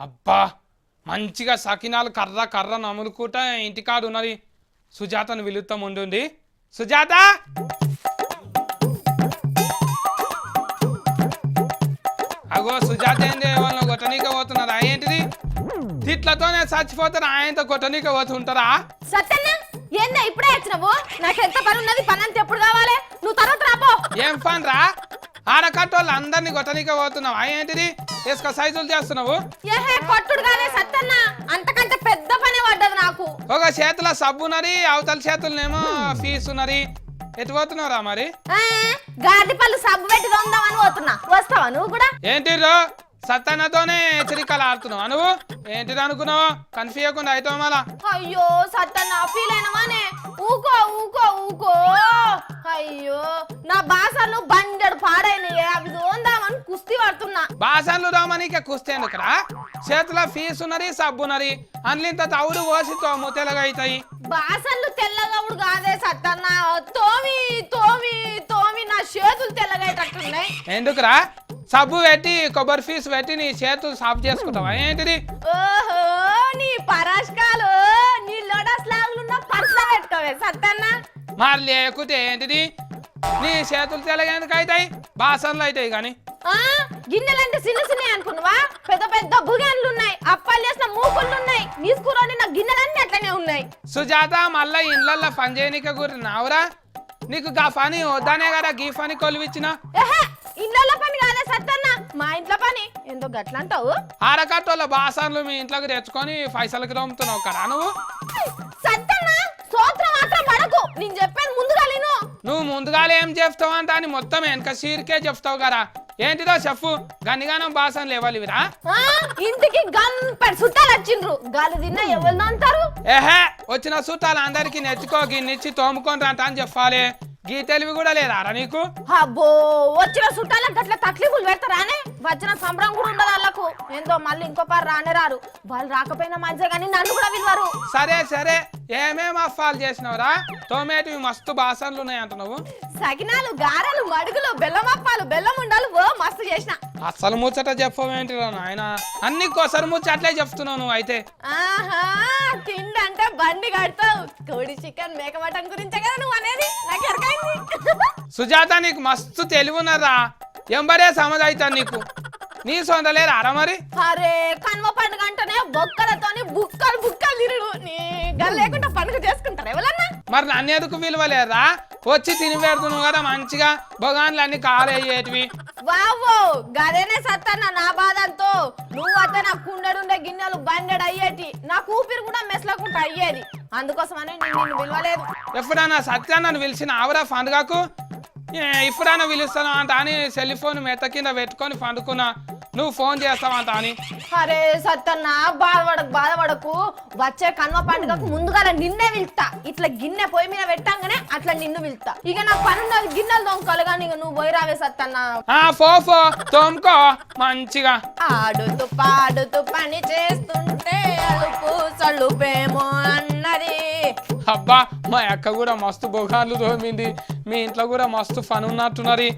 అబ్బా మంచిగా సకినాలు కర్ర కర్ర నములుకుంటా ఇంటికాడు ఉన్నది. సుజాతను పిలుస్తాం ఉండుండి. సుజాత అగో సుజాత ఏంది వాళ్ళని కొట్టనీక పోతున్నారా? ఏంటిది తిట్లతోనే చచ్చిపోతారా? ఆయనతో కొట్టనీక పోతుంటారా? సత్యన్న ఏందా ఇప్పుడే వచ్చినావు? నాకు ఎంత పని ఉన్నది, పని అంతా ఎప్పుడు కావాలి? నువ్వు తర్వాత రాపో. ఏం పని రా? ఆడకట్టోళ్ళు అందరినీ కొట్టనీక పోతున్నావు. ఏంటిది ఇసుక సైజులు చేస్తున్నావు? ఏహే కొట్టుడు కాదే సత్యన్న, అంతకంటే పెద్ద పని పడ్డది నాకు. ఒక చేతిలో సబ్బున్నది, అవతల చేతులనేమో ఫీజు ఉన్నది. ఎటు పోతున్నావురా మరి? గాడి పళ్ళు సబ్బు పెట్టి దొందామని పోతున్నా. వస్తావా నువ్వు కూడా? ఏంటి సత్తన్నతోనే హెచ్చరికలు ఆడుతున్నావా నువ్వు? ఏంటిది అనుకున్నావు? కన్ఫ్యూజన్ అవుతావు మళ్ళా. అయ్యో సత్తన్న ఫీల్ అయినవానే. ఊకో ఊకో ఊకో. అయ్యో నా బాసలు బండెడు పాడైనయే, అవి దోందామని కుస్తీ పడుతున్నా. బాసన్లు రామనికే కుస్తీ ఎందుకురా? చేతిలో ఫీజు ఉన్నది, సబ్బు ఉన్నది, అందులో తవుడు పోసి తోము తెల్లగా అవుతాయి. బాసన్లు తెల్లగవుడు కాదే సత్తన్న, తోమి తోమి తోమి నా చేతులు తెల్లగైటట్టున్నాయి. ఎందుకురా? సబ్బు పెట్టి కొబ్బరి ఫీజు పెట్టి నీ చేతులు సాఫ్ చేసుకుంటావా? ఏంటిది? ఓహో నీ పరాష్కాలు నీ లోటస్ లాగులున్న పర్సులో పెట్టుకోవే సత్తన్న. మరి లేకపోతే ఏంటిది? నీ చేతులు తెల్లగా ఎందుకు అవుతాయి? బాసన్లు అవుతాయి కానీ. గిన్నెలంటే చిన్న చిన్న అనుకున్నావా? పెద్ద పెద్ద భుగన్లు ఉన్నాయి, అప్పాలు చేసిన మూకుళ్ళు ఉన్నాయి, నీసుకురోని నా గిన్నెలన్నీ అట్లనే ఉన్నాయి. సుజాత మళ్ళా ఇండ్లల్లో పని చేయనిక గురి నావురా? నీకు గా పని వద్దానే కదా గీ పని కొలువిచ్చిన. ఇంట్లో పని కాదే సత్తన్న, మా ఇంట్లో పని ఎందుకు గట్లా అంటావు? ఆరకట్టోళ్ళ బాసన్లు మీ ఇంట్లోకి తెచ్చుకొని పైసలకి తోముతున్నావు కదా నువ్వు. సత్తన్న సోత్రం మాత్రం పడకు, నేను చెప్పాను ముందుగా నేను. నువ్వు ముందుగానే ఏం చెప్తావు అంట అని మొత్తం వెనక సీరికే చెప్తావు కదా. ఏంటిదో చెప్పు. గన్నిగానం బాసన్లు ఇవ్వాలివిరా? ఇంటికి గంపెడు చుట్టాలు వచ్చిండ్రు, గాలి తిన్నా ఎవరు అంటారు? ఏహే వచ్చిన చుట్టాలు అందరికి నెచ్చుకో గిన్నిచ్చి తోముకొని రంట అని చెప్పాలి. గీ తెలివి కూడా లేదారా నీకు? అబ్బో వచ్చిన చుట్టాలకు అట్లా తక్లీఫులు పెడతారానే? వచ్చిన సంబరం కూడా ఉండదు వాళ్ళకు. ఏందో మళ్ళీ ఇంకో పారు రానే రారు. వాళ్ళు రాకపోయినా మంచిగా కానీ నన్ను కూడా విలువరు. సరే సరే ఏమేం అఫ్ఫాలు చేసినవురా? తోమేటివి మస్తు బాసన్లు ఉన్నాయి అంటున్నావు. సకినాలు, గారెలు, మడుగులు, బెల్లం అప్పాలు, బెల్లం ఉండాలి ఓ మస్తు చేసిన. అసలు ముచ్చట చెప్పవేంటిరా నాయన? అన్ని కొసరు ముచ్చట్లే చెప్తున్నావు నువ్వు అయితే. ఆహా తిండంటే బండి కడతావు. కోడి చికెన్ మేక మటన్ గురించే కదా నువ్వు అనేది, నాకు ఎరకైంది. సుజాత నీకు మస్తు తెలివి ఉన్నదా? ఎంబడే సమజైతా నీకు. నీ సొంతలే రారా మరి? అరే కన్వ పండుగ అంటేనే బొక్కలతోని బుక్కలు బుక్కలు తిరుగు. నీ గల్ లేకుండా పండుగ చేసుకుంటారు ఎవరన్నా? మరి నన్ను ఎందుకు విలువలేరా? వచ్చి తిని పెడుతున్నావు కదా మంచిగా, బొగాన్లు అన్ని కాలేయేటివి. వావో గదేనే సత్తన్న నా బాధంతో. నువ్వు అత్తే నా కుండడుండే గిన్నెలు బండెడు అయ్యేటి, నాకు ఊపిరి కూడా మెసలకుంటా అయ్యేది. అందుకోసమని నేను నిన్ను విలువలేదు. ఎప్పుడన్నా సత్యాన్ని పిలిచిన ఆవురా పండుగకు? ఇప్పుడైనా పిలుస్తాను అంట అని సెల్ ఫోన్ మెత్త కింద పెట్టుకొని పండుకున్నా. నువ్వు ఫోన్ చేస్తావంట అని. అరే సత్తన్న బాధపడకు. వచ్చే కన్వ పండుగకు ముందుగా నిన్నే పిలుస్తా. ఇట్లా గిన్నె పొయ్యి మీద పెట్టంగానే అట్లా నిన్ను పిలుస్తా. ఇక నాకు పని ఉన్నది గిన్నెలు తోముకోవాలి కానీ నువ్వు పోయి రావే సత్తన్న. ఫో తోముకో మంచిగా. ఆడుతూ పాడుతూ పని చేస్తుంటే అలుపు సలుపేమో అన్నది. అబ్బా మా అక్క కూడా మస్తు బొగాన్లు తోమింది. మీ ఇంట్లో కూడా మస్తు పని ఉన్నట్టున్నది.